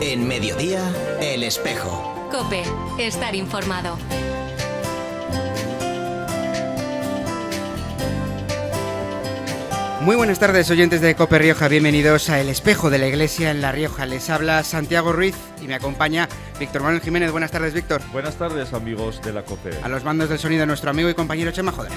En Mediodía, El Espejo. COPE, estar informado. Muy buenas tardes, oyentes de COPE Rioja, bienvenidos a El Espejo de la Iglesia en La Rioja. Les habla Santiago Ruiz y me acompaña Víctor Manuel Jiménez. Buenas tardes, Víctor. Buenas tardes, amigos de la COPE. A los mandos del sonido, nuestro amigo y compañero Chema Joder.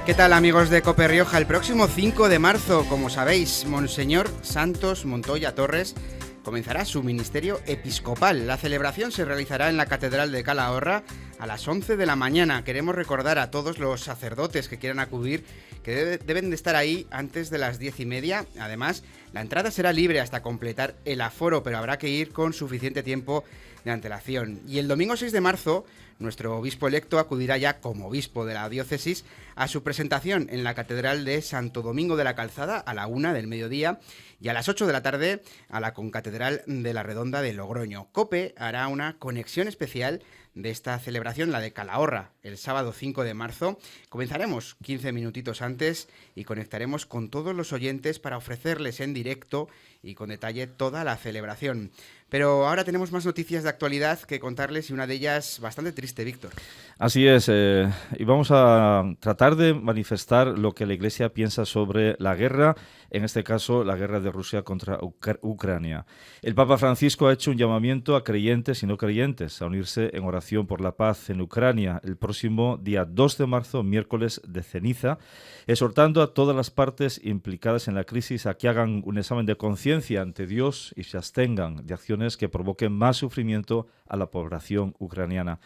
¿Qué tal, amigos de COPE Rioja? El próximo 5 de marzo, como sabéis, Monseñor Santos Montoya Torres comenzará su ministerio episcopal. La celebración se realizará en la Catedral de Calahorra a las 11 de la mañana. Queremos recordar a todos los sacerdotes que quieran acudir que deben de estar ahí antes de las 10:30. Además, la entrada será libre hasta completar el aforo, pero habrá que ir con suficiente tiempo de antelación. Y el domingo 6 de marzo, nuestro obispo electo acudirá ya como obispo de la diócesis a su presentación en la Catedral de Santo Domingo de la Calzada a la 1 del mediodía y a las 8 de la tarde a la Concatedral de la Redonda de Logroño. COPE hará una conexión especial de esta celebración, la de Calahorra, el sábado 5 de marzo. Comenzaremos 15 minutitos antes y conectaremos con todos los oyentes para ofrecerles en directo y con detalle toda la celebración. Pero ahora tenemos más noticias de actualidad que contarles y una de ellas bastante triste, Víctor. Así es, y vamos a tratar de manifestar lo que la Iglesia piensa sobre la guerra, en este caso la guerra de Rusia contra Ucrania. El Papa Francisco ha hecho un llamamiento a creyentes y no creyentes a unirse en oración por la paz en Ucrania el próximo día 2 de marzo, miércoles de ceniza, exhortando a todas las partes implicadas en la crisis a que hagan un examen de conciencia ante Dios y se abstengan de acciones que provoquen más sufrimiento a la población ucraniana.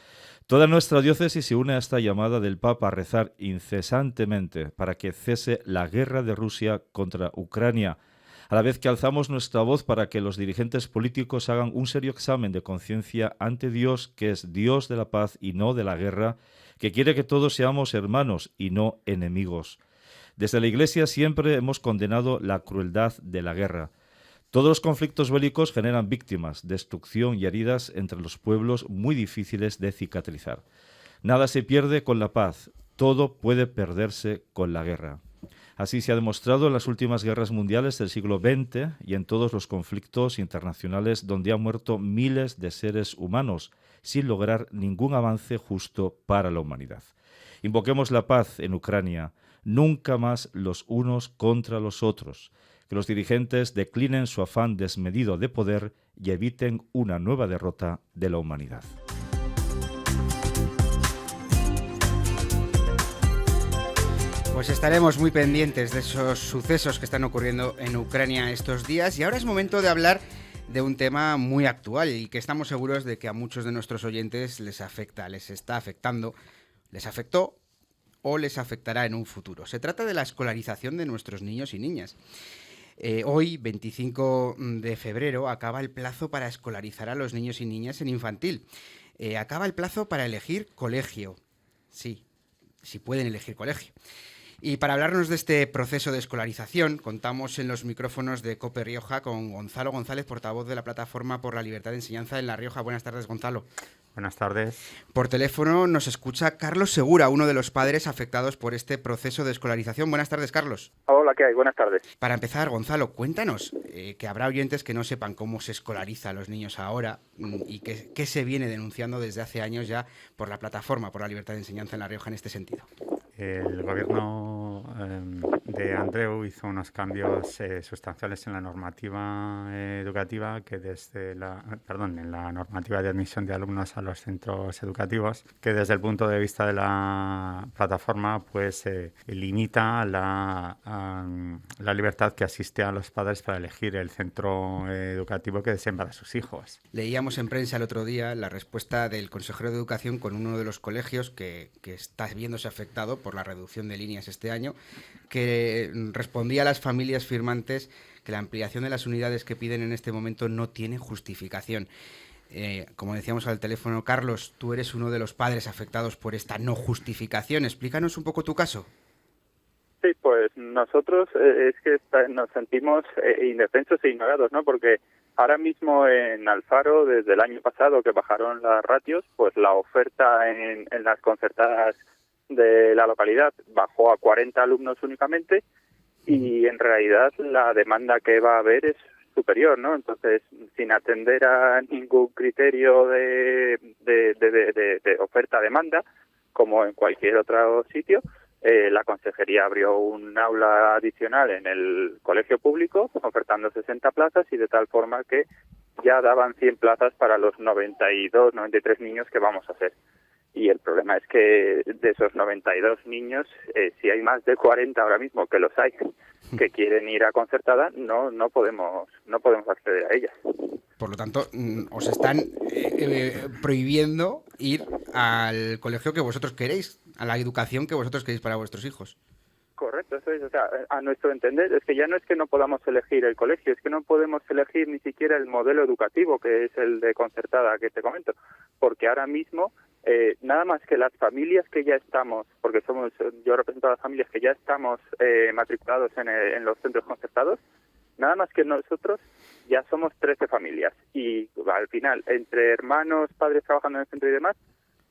Toda nuestra diócesis se une a esta llamada del Papa a rezar incesantemente para que cese la guerra de Rusia contra Ucrania, a la vez que alzamos nuestra voz para que los dirigentes políticos hagan un serio examen de conciencia ante Dios, que es Dios de la paz y no de la guerra, que quiere que todos seamos hermanos y no enemigos. Desde la Iglesia siempre hemos condenado la crueldad de la guerra. Todos los conflictos bélicos generan víctimas, destrucción y heridas entre los pueblos muy difíciles de cicatrizar. Nada se pierde con la paz, todo puede perderse con la guerra. Así se ha demostrado en las últimas guerras mundiales del siglo XX y en todos los conflictos internacionales donde han muerto miles de seres humanos sin lograr ningún avance justo para la humanidad. Invoquemos la paz en Ucrania, nunca más los unos contra los otros. Que los dirigentes declinen su afán desmedido de poder y eviten una nueva derrota de la humanidad. Pues estaremos muy pendientes de esos sucesos que están ocurriendo en Ucrania estos días y ahora es momento de hablar de un tema muy actual y que estamos seguros de que a muchos de nuestros oyentes les afecta, les está afectando, les afectó o les afectará en un futuro. Se trata de la escolarización de nuestros niños y niñas. Hoy, 25 de febrero, acaba el plazo para escolarizar a los niños y niñas en infantil. Acaba el plazo para elegir colegio. Sí, si pueden elegir colegio. Y para hablarnos de este proceso de escolarización, contamos en los micrófonos de COPE Rioja con Gonzalo González, portavoz de la Plataforma por la Libertad de Enseñanza en La Rioja. Buenas tardes, Gonzalo. Buenas tardes. Por teléfono nos escucha Carlos Segura, uno de los padres afectados por este proceso de escolarización. Buenas tardes, Carlos. Hola, ¿qué hay? Buenas tardes. Para empezar, Gonzalo, cuéntanos, que habrá oyentes que no sepan cómo se escolariza a los niños ahora y qué se viene denunciando desde hace años ya por la Plataforma por la Libertad de Enseñanza en La Rioja en este sentido. El gobierno de Andreu hizo unos cambios sustanciales en la normativa educativa en la normativa de admisión de alumnos a los centros educativos, que desde el punto de vista de la plataforma pues limita la libertad que asiste a los padres para elegir el centro educativo que deseen para sus hijos. Leíamos en prensa el otro día la respuesta del consejero de Educación con uno de los colegios que está viéndose afectado por la reducción de líneas este año, que respondía a las familias firmantes que la ampliación de las unidades que piden en este momento no tiene justificación. Como decíamos al teléfono, Carlos, tú eres uno de los padres afectados por esta no justificación. Explícanos un poco tu caso. Sí, pues nosotros es que nos sentimos indefensos e ignorados, ¿no? Porque ahora mismo en Alfaro, desde el año pasado que bajaron las ratios, pues la oferta en las concertadas de la localidad bajó a 40 alumnos únicamente y en realidad la demanda que va a haber es superior, ¿no? Entonces, sin atender a ningún criterio de oferta-demanda, como en cualquier otro sitio, la consejería abrió un aula adicional en el colegio público, ofertando 60 plazas, y de tal forma que ya daban 100 plazas para los 92, 93 niños que vamos a hacer. Y el problema es que de esos 92 niños, si hay más de 40 ahora mismo, que los hay, que quieren ir a concertada, no podemos acceder a ellas. Por lo tanto, os están prohibiendo ir al colegio que vosotros queréis, a la educación que vosotros queréis para vuestros hijos. Correcto, eso es. O sea, a nuestro entender, es que ya no es que no podamos elegir el colegio, es que no podemos elegir ni siquiera el modelo educativo, que es el de concertada que te comento, porque ahora mismo, nada más que las familias que ya estamos, porque yo represento a las familias que ya estamos matriculados en los centros concertados, nada más que nosotros ya somos 13 familias, y al final, entre hermanos, padres trabajando en el centro y demás,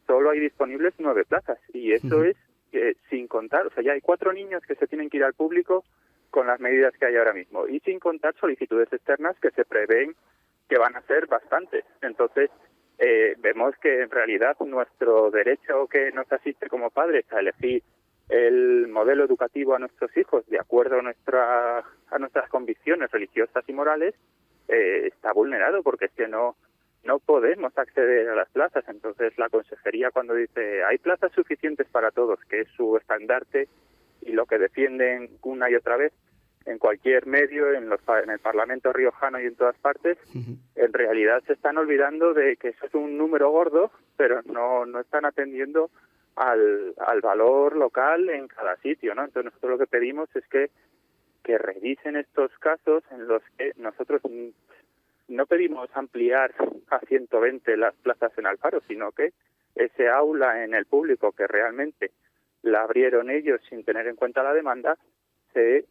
solo hay disponibles 9 plazas, y eso es sin contar, o sea, ya hay 4 niños que se tienen que ir al público con las medidas que hay ahora mismo, y sin contar solicitudes externas que se prevén que van a ser bastantes. Entonces, vemos que en realidad nuestro derecho que nos asiste como padres a elegir el modelo educativo a nuestros hijos de acuerdo a nuestras convicciones religiosas y morales está vulnerado, porque es que no podemos acceder a las plazas. Entonces la consejería, cuando dice hay plazas suficientes para todos, que es su estandarte y lo que defienden una y otra vez en cualquier medio, en el Parlamento riojano y en todas partes, en realidad se están olvidando de que eso es un número gordo, pero no están atendiendo al valor local en cada sitio, ¿no? Entonces nosotros lo que pedimos es que revisen estos casos en los que nosotros no pedimos ampliar a 120 las plazas en Alfaro, sino que ese aula en el público, que realmente la abrieron ellos sin tener en cuenta la demanda, se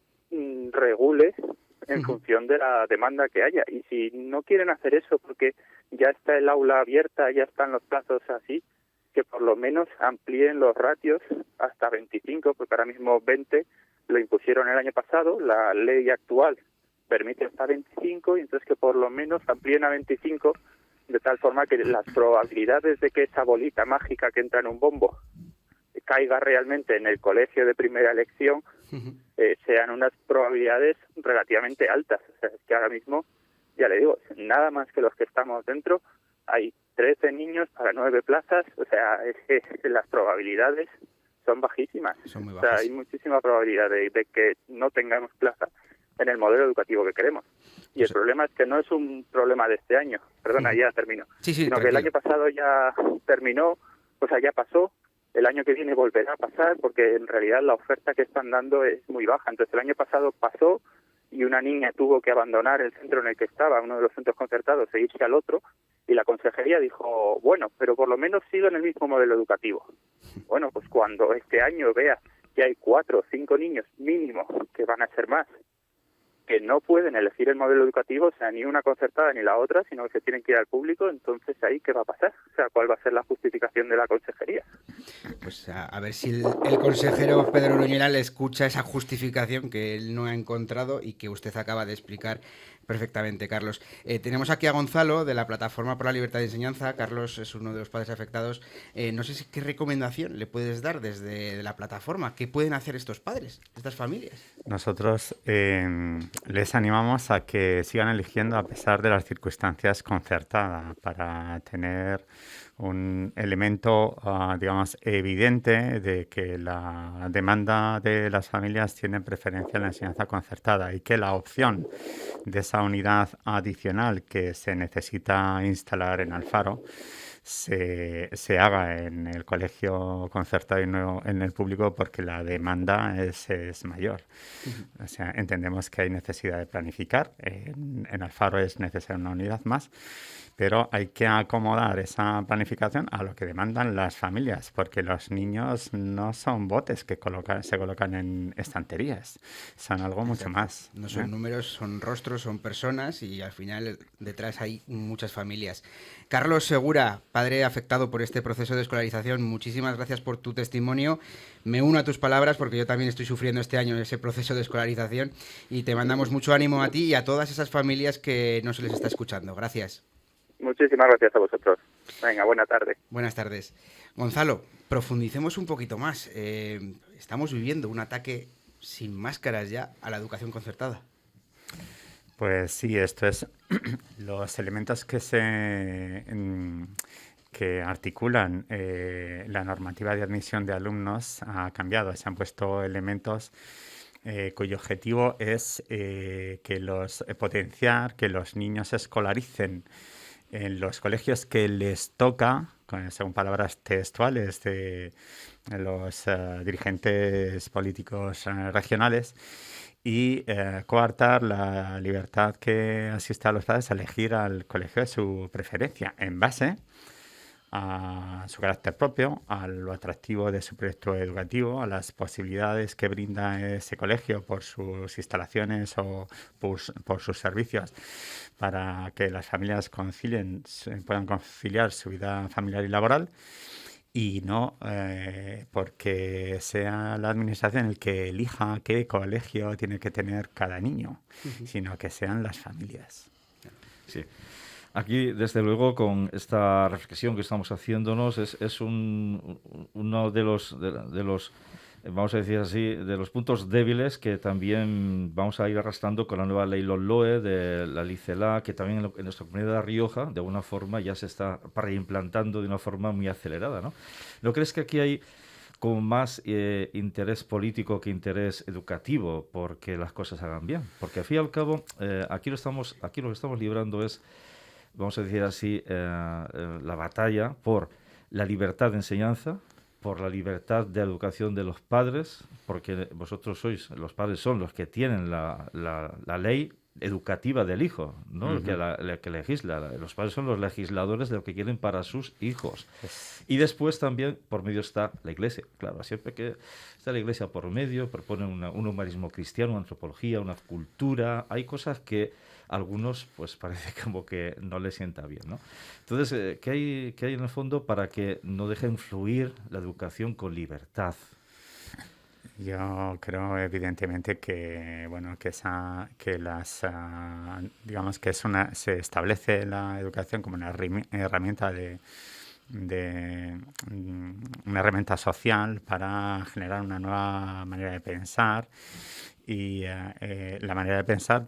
regule en función de la demanda que haya. Y si no quieren hacer eso porque ya está el aula abierta, ya están los plazos así, que por lo menos amplíen los ratios hasta 25, porque ahora mismo 20 lo impusieron el año pasado, la ley actual permite hasta 25, y entonces que por lo menos amplíen a 25, de tal forma que las probabilidades de que esa bolita mágica que entra en un bombo caiga realmente en el colegio de primera elección sean unas probabilidades relativamente altas. O sea, es que ahora mismo, ya le digo, nada más que los que estamos dentro, hay 13 niños para 9 plazas, o sea, es que las probabilidades son bajísimas. Son muy O bajas. sea, hay muchísima probabilidad de que no tengamos plaza en el modelo educativo que queremos. Y el problema es que no es un problema de este año, perdona, ya termino, Sí, sino tranquilo. que el año pasado ya terminó, o sea, ya pasó, el año que viene volverá a pasar, porque en realidad la oferta que están dando es muy baja. Entonces el año pasado pasó y una niña tuvo que abandonar el centro en el que estaba, uno de los centros concertados, e irse al otro, y la consejería dijo, bueno, pero por lo menos sigo en el mismo modelo educativo. Bueno, pues cuando este año vea que hay 4 o 5 niños mínimo, que van a ser más, que no pueden elegir el modelo educativo, o sea, ni una concertada ni la otra, sino que se tienen que ir al público, entonces ahí ¿qué va a pasar? O sea, ¿cuál va a ser la justificación de la consejería? Pues a ver si el consejero Pedro Uruñuela le escucha esa justificación que él no ha encontrado y que usted acaba de explicar perfectamente, Carlos. Tenemos aquí a Gonzalo, de la Plataforma por la Libertad de Enseñanza. Carlos es uno de los padres afectados. No sé qué recomendación le puedes dar desde la plataforma. ¿Qué pueden hacer estos padres, estas familias? Nosotros les animamos a que sigan eligiendo a pesar de las circunstancias concertadas, para tener un elemento, digamos, evidente de que la demanda de las familias tiene preferencia en la enseñanza concertada, y que la opción de esa unidad adicional que se necesita instalar en Alfaro se haga en el colegio concertado y no en el público, porque la demanda es mayor. O sea, entendemos que hay necesidad de planificar. En Alfaro es necesaria una unidad más, pero hay que acomodar esa planificación a lo que demandan las familias, porque los niños no son botes que se colocan en estanterías, son algo mucho más. No son números, son rostros, son personas y al final detrás hay muchas familias. Carlos Segura, padre afectado por este proceso de escolarización, muchísimas gracias por tu testimonio. Me uno a tus palabras porque yo también estoy sufriendo este año ese proceso de escolarización y te mandamos mucho ánimo a ti y a todas esas familias que no se les está escuchando. Gracias. Muchísimas gracias a vosotros. Venga, buena tarde. Buenas tardes. Gonzalo, profundicemos un poquito más. Estamos viviendo un ataque sin máscaras ya a la educación concertada. Pues sí, esto es los elementos que articulan la normativa de admisión de alumnos ha cambiado. Se han puesto elementos cuyo objetivo es potenciar que los niños se escolaricen en los colegios que les toca, según palabras textuales de los dirigentes políticos regionales, y coartar la libertad que asiste a los padres a elegir al colegio de su preferencia en base a su carácter propio, a lo atractivo de su proyecto educativo, a las posibilidades que brinda ese colegio por sus instalaciones o por sus servicios, para que las familias puedan conciliar su vida familiar y laboral, y no porque sea la administración el que elija qué colegio tiene que tener cada niño, sino que sean las familias. Sí. Aquí, desde luego, con esta reflexión que estamos haciéndonos, es uno de los, vamos a decir así, de los puntos débiles que también vamos a ir arrastrando con la nueva ley LOMLOE de la ley CELA, que también en nuestra comunidad de La Rioja, de alguna forma, ya se está reimplantando de una forma muy acelerada, ¿no? ¿No crees que aquí hay como más interés político que interés educativo porque las cosas se hagan bien? Porque al fin y al cabo, aquí lo que estamos librando es, vamos a decir así, la batalla por la libertad de enseñanza, por la libertad de educación de los padres, porque los padres son los que tienen la ley educativa del hijo, ¿no? El que legisla. Los padres son los legisladores de lo que quieren para sus hijos. Y después también por medio está la Iglesia. Claro, siempre que está la Iglesia por medio, propone un humanismo cristiano, una antropología, una cultura. Hay cosas que a algunos pues parece como que no les sienta bien, ¿no? Entonces, ¿qué hay en el fondo para que no dejen fluir la educación con libertad? Yo creo evidentemente que se establece la educación como una herramienta una herramienta social para generar una nueva manera de pensar, y la manera de pensar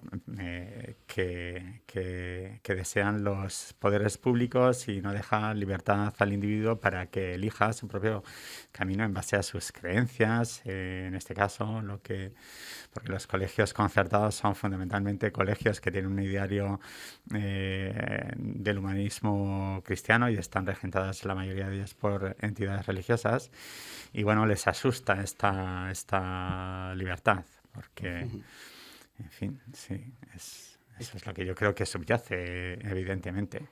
que desean los poderes públicos, y no deja libertad al individuo para que elija su propio camino en base a sus creencias. En este caso, porque los colegios concertados son fundamentalmente colegios que tienen un ideario del humanismo cristiano y están regentadas la mayoría de ellas por entidades religiosas, y bueno, les asusta esta libertad. Porque, en fin, sí, eso es lo que yo creo que subyace, evidentemente.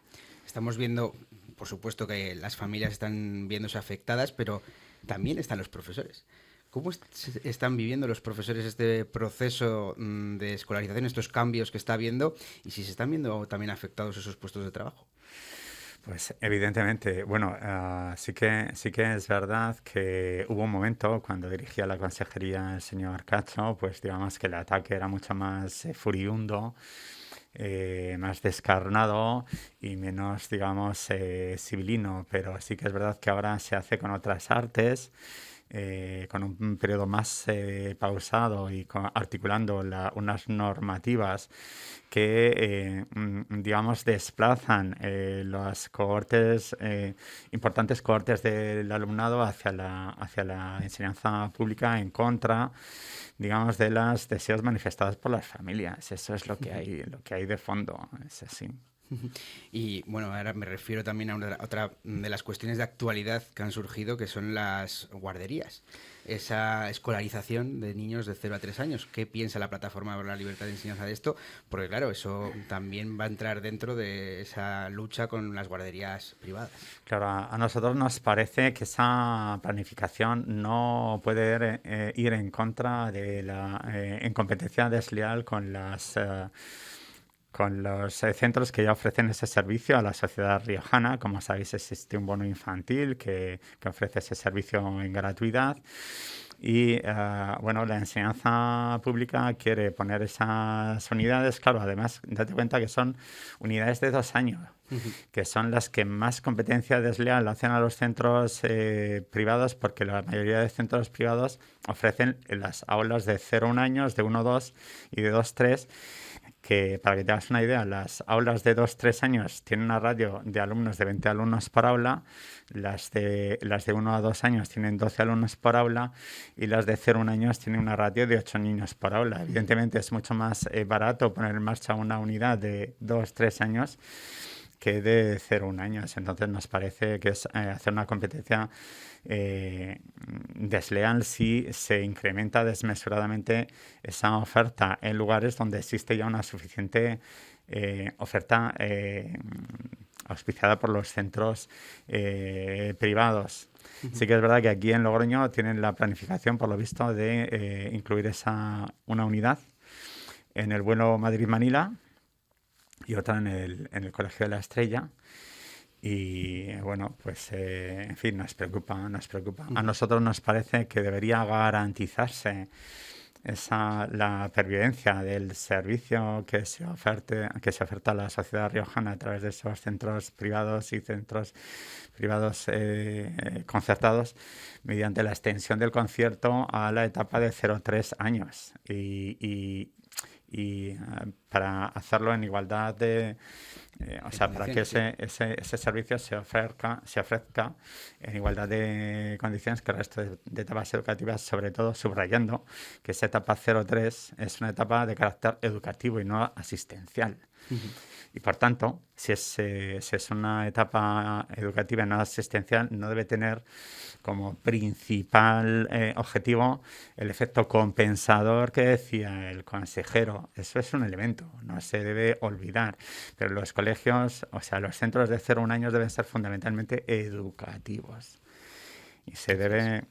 Estamos viendo, por supuesto, que las familias están viéndose afectadas, pero también están los profesores. ¿Cómo están viviendo los profesores este proceso de escolarización, estos cambios que está habiendo, y si se están viendo también afectados esos puestos de trabajo? Pues evidentemente, bueno, sí que es verdad que hubo un momento cuando dirigía la consejería el señor Cacho, pues digamos que el ataque era mucho más furibundo, más descarnado y menos, digamos, civilino, pero sí que es verdad que ahora se hace con otras artes, con un periodo más pausado y articulando unas normativas que, digamos, desplazan las cohortes, importantes cohortes del alumnado hacia la enseñanza pública, en contra, digamos, de los deseos manifestados por las familias. Eso es lo que hay de fondo, es así. Y bueno, ahora me refiero también a otra de las cuestiones de actualidad que han surgido, que son las guarderías. Esa escolarización de niños de 0 a 3 años. ¿Qué piensa la Plataforma por la Libertad de Enseñanza de esto? Porque claro, eso también va a entrar dentro de esa lucha con las guarderías privadas. Claro, a nosotros nos parece que esa planificación no puede ir en contra de en competencia desleal con con los centros que ya ofrecen ese servicio a la sociedad riojana. Como sabéis, existe un bono infantil que ofrece ese servicio en gratuidad. Y bueno, la enseñanza pública quiere poner esas unidades, claro, además, date cuenta que son unidades de 2 años, que son las que más competencia desleal hacen a los centros privados, porque la mayoría de centros privados ofrecen las aulas de 0 a 1 años, de 1 a 2 y de 2 a 3, que para que te hagas una idea, las aulas de 2 a 3 años tienen una ratio de alumnos de 20 alumnos por aula, las de 1 a 2 años tienen 12 alumnos por aula y las de 0 a 1 año tienen una ratio de 8 niños por aula. Evidentemente es mucho más barato poner en marcha una unidad de 2 a 3 años que de 0 a 1 año. Entonces nos parece que es hacer una competencia desleal si se incrementa desmesuradamente esa oferta en lugares donde existe ya una suficiente oferta auspiciada por los centros privados. Sí que es verdad que aquí en Logroño tienen la planificación, por lo visto, de incluir una unidad en el vuelo Madrid-Manila y otra en el Colegio de la Estrella. Y bueno, pues en fin, nos preocupa. A nosotros nos parece que debería garantizarse la pervivencia del servicio que se oferta a la sociedad riojana a través de esos centros privados y centros privados concertados, mediante la extensión del concierto a la etapa de 0 a 3 años. Y para hacerlo en igualdad o sea, para que ese servicio se ofrezca en igualdad de condiciones que el resto de etapas educativas, sobre todo subrayando que esa etapa 0-3 es una etapa de carácter educativo y no asistencial. Y por tanto, si es una etapa educativa y no asistencial, no debe tener como principal objetivo el efecto compensador que decía el consejero. Eso es un elemento, no se debe olvidar. Pero los colegios, o sea, los centros de 0 a 1 año deben ser fundamentalmente educativos. Y se debe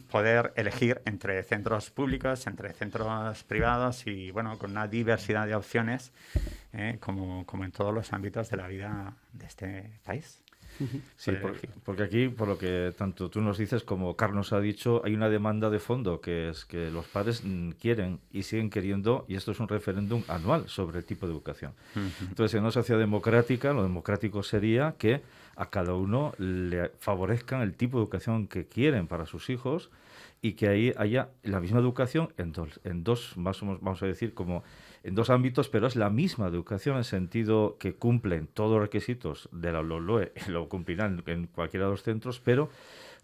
poder elegir entre centros públicos, entre centros privados y, bueno, con una diversidad de opciones, como en todos los ámbitos de la vida de este país. Sí, porque aquí, por lo que tanto tú nos dices como Carlos ha dicho, hay una demanda de fondo, que es que los padres quieren y siguen queriendo, y esto es un referéndum anual sobre el tipo de educación. Entonces, en una sociedad democrática, lo democrático sería que a cada uno le favorezcan el tipo de educación que quieren para sus hijos y que ahí haya la misma educación en dos vamos a decir, como en 2 ámbitos, pero es la misma educación en el sentido que cumplen todos los requisitos de la LOE, lo cumplirán en cualquiera de los centros, pero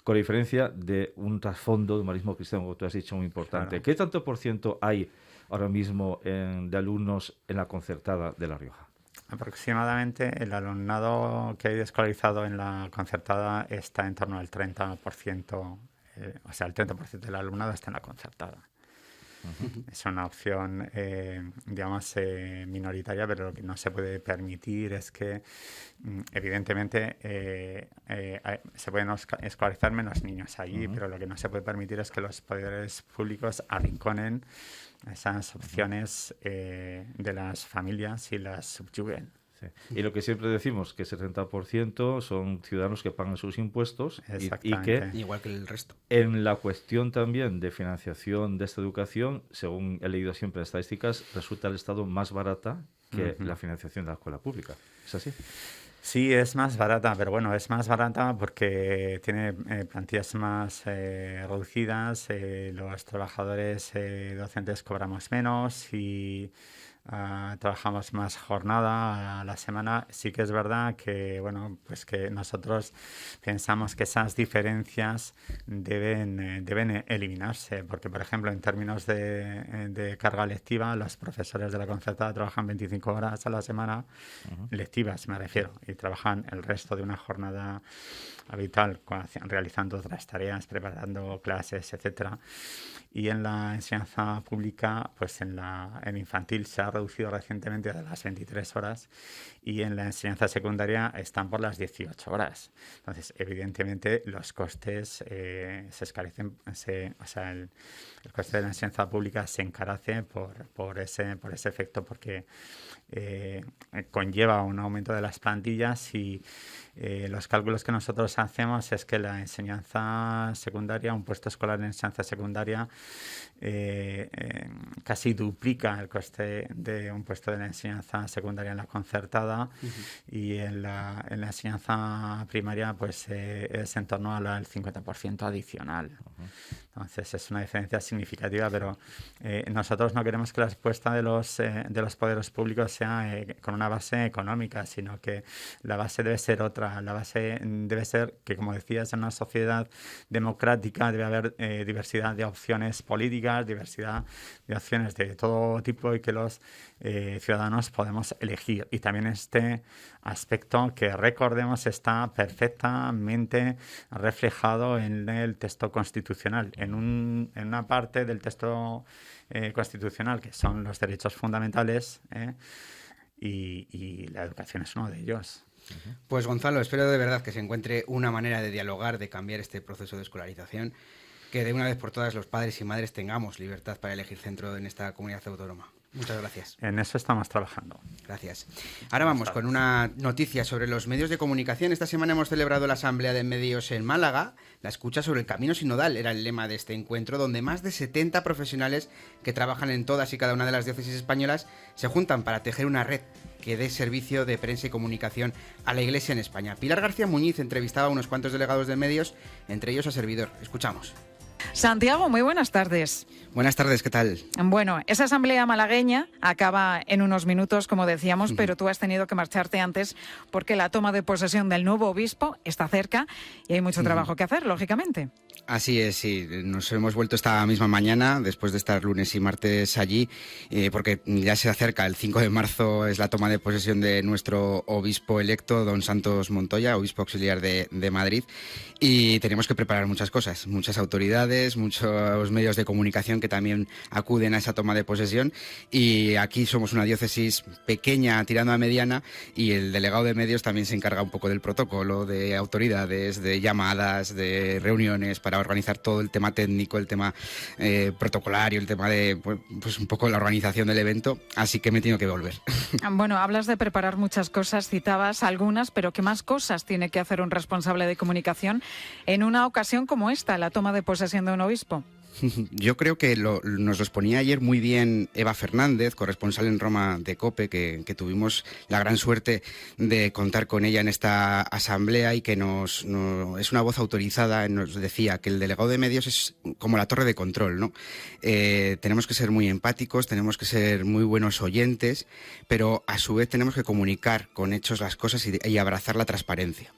con la diferencia de un trasfondo de humanismo cristiano, como tú has dicho, muy importante. Claro. ¿Qué tanto por ciento hay ahora mismo de alumnos en la concertada de La Rioja? Aproximadamente el alumnado que hay escolarizado en la concertada está en torno al 30%, o sea, el 30% del alumnado está en la concertada. Es una opción, digamos, minoritaria, pero lo que no se puede permitir es que, evidentemente, se pueden escolarizar menos niños allí, pero lo que no se puede permitir es que los poderes públicos arrinconen esas opciones de las familias y las subyuguen. Sí. Y lo que siempre decimos, que 70% son ciudadanos que pagan sus impuestos y que, igual que el resto. En la cuestión también de financiación de esta educación, según he leído siempre en estadísticas, resulta el Estado más barata que la financiación de la escuela pública. ¿Es así? Sí, es más barata, pero bueno, es más barata porque tiene plantillas más reducidas, los trabajadores docentes cobramos menos y trabajamos más jornada a la semana. Sí que es verdad que, bueno, pues que nosotros pensamos que esas diferencias deben eliminarse, porque, por ejemplo, en términos de carga lectiva, los profesores de la concertada trabajan 25 horas a la semana, lectivas me refiero, y trabajan el resto de una jornada habitual realizando otras tareas, preparando clases, etcétera. Y en la enseñanza pública, pues en infantil se ha reducido recientemente a las 23 horas y en la enseñanza secundaria están por las 18 horas. Entonces, evidentemente, los costes se escarecen, el coste de la enseñanza pública se encarece por ese efecto, porque conlleva un aumento de las plantillas y los cálculos que nosotros hacemos es que la enseñanza secundaria, un puesto escolar en enseñanza secundaria, casi duplica el coste de un puesto de la enseñanza secundaria en la concertada, y en la enseñanza primaria pues es en torno al 50% adicional. Entonces es una diferencia significativa, pero nosotros no queremos que la respuesta de los poderes públicos sea con una base económica, sino que la base debe ser otra. La base debe ser que, como decías, en una sociedad democrática debe haber diversidad de opciones políticas, diversidad de opciones de todo tipo, y que los ciudadanos podemos elegir. Y también este aspecto, que recordemos, está perfectamente reflejado en el texto constitucional, en una parte del texto constitucional que son los derechos fundamentales, y la educación es uno de ellos. Pues Gonzalo, espero de verdad que se encuentre una manera de dialogar, de cambiar este proceso de escolarización, que de una vez por todas los padres y madres tengamos libertad para elegir centro en esta comunidad autónoma. Muchas gracias. En eso estamos trabajando. Gracias. Ahora vamos con una noticia sobre los medios de comunicación. Esta semana hemos celebrado la Asamblea de Medios en Málaga. La escucha sobre el camino sinodal era el lema de este encuentro, donde más de 70 profesionales que trabajan en todas y cada una de las diócesis españolas se juntan para tejer una red que dé servicio de prensa y comunicación a la Iglesia en España. Pilar García Muñiz entrevistaba a unos cuantos delegados de medios, entre ellos a servidor. Escuchamos. Santiago, muy buenas tardes. Buenas tardes, ¿qué tal? Bueno, esa asamblea malagueña acaba en unos minutos, como decíamos, pero tú has tenido que marcharte antes porque la toma de posesión del nuevo obispo está cerca y hay mucho trabajo que hacer, lógicamente. Así es, sí. Nos hemos vuelto esta misma mañana, después de estar lunes y martes allí, porque ya se acerca, el 5 de marzo es la toma de posesión de nuestro obispo electo, don Santos Montoya, obispo auxiliar de Madrid, y tenemos que preparar muchas cosas, muchas autoridades, muchos medios de comunicación que también acuden a esa toma de posesión, y aquí somos una diócesis pequeña tirando a mediana, y el delegado de medios también se encarga un poco del protocolo, de autoridades, de llamadas, de reuniones para organizar todo el tema técnico, el tema protocolario, el tema de pues un poco la organización del evento, así que me he tenido que volver. Bueno, hablas de preparar muchas cosas, citabas algunas, pero ¿qué más cosas tiene que hacer un responsable de comunicación en una ocasión como esta, la toma de posesión de un obispo? Yo creo que nos los ponía ayer muy bien Eva Fernández, corresponsal en Roma de COPE, que tuvimos la gran suerte de contar con ella en esta asamblea, y que es una voz autorizada. Nos decía que el delegado de medios es como la torre de control, ¿no? Tenemos que ser muy empáticos, tenemos que ser muy buenos oyentes, pero a su vez tenemos que comunicar con hechos las cosas y abrazar la transparencia.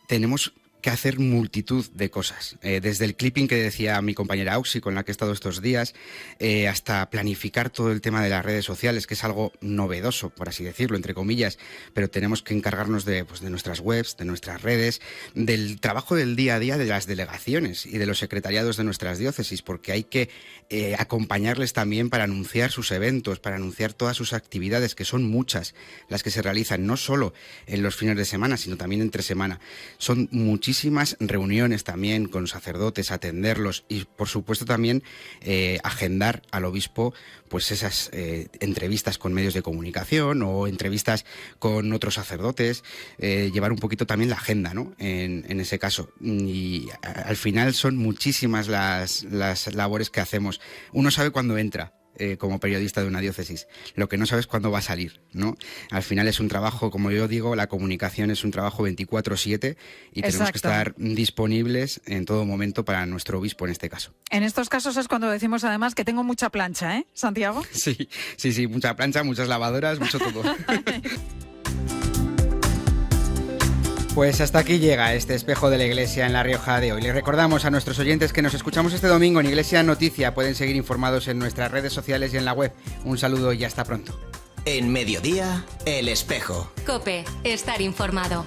Tenemos que hacer multitud de cosas, desde el clipping que decía mi compañera Auxi, con la que he estado estos días, hasta planificar todo el tema de las redes sociales, que es algo novedoso, por así decirlo, entre comillas, pero tenemos que encargarnos de nuestras webs, de nuestras redes, del trabajo del día a día de las delegaciones y de los secretariados de nuestras diócesis, porque hay que acompañarles también para anunciar sus eventos, para anunciar todas sus actividades, que son muchas las que se realizan, no solo en los fines de semana, sino también entre semana. Son muchísimas reuniones también con sacerdotes, atenderlos, y por supuesto también agendar al obispo pues esas entrevistas con medios de comunicación o entrevistas con otros sacerdotes, llevar un poquito también la agenda, ¿no? En ese caso. Y al final son muchísimas las labores que hacemos. Uno sabe cuándo entra como periodista de una diócesis. Lo que no sabes cuándo va a salir, ¿no? Al final es un trabajo, como yo digo, la comunicación es un trabajo 24/7 y tenemos que estar disponibles en todo momento para nuestro obispo en este caso. En estos casos es cuando decimos además que tengo mucha plancha, ¿eh, Santiago? Sí, mucha plancha, muchas lavadoras, mucho todo. Pues hasta aquí llega este espejo de la Iglesia en La Rioja de hoy. Les recordamos a nuestros oyentes que nos escuchamos este domingo en Iglesia Noticia. Pueden seguir informados en nuestras redes sociales y en la web. Un saludo y hasta pronto. En Mediodía, El Espejo. COPE. Estar informado.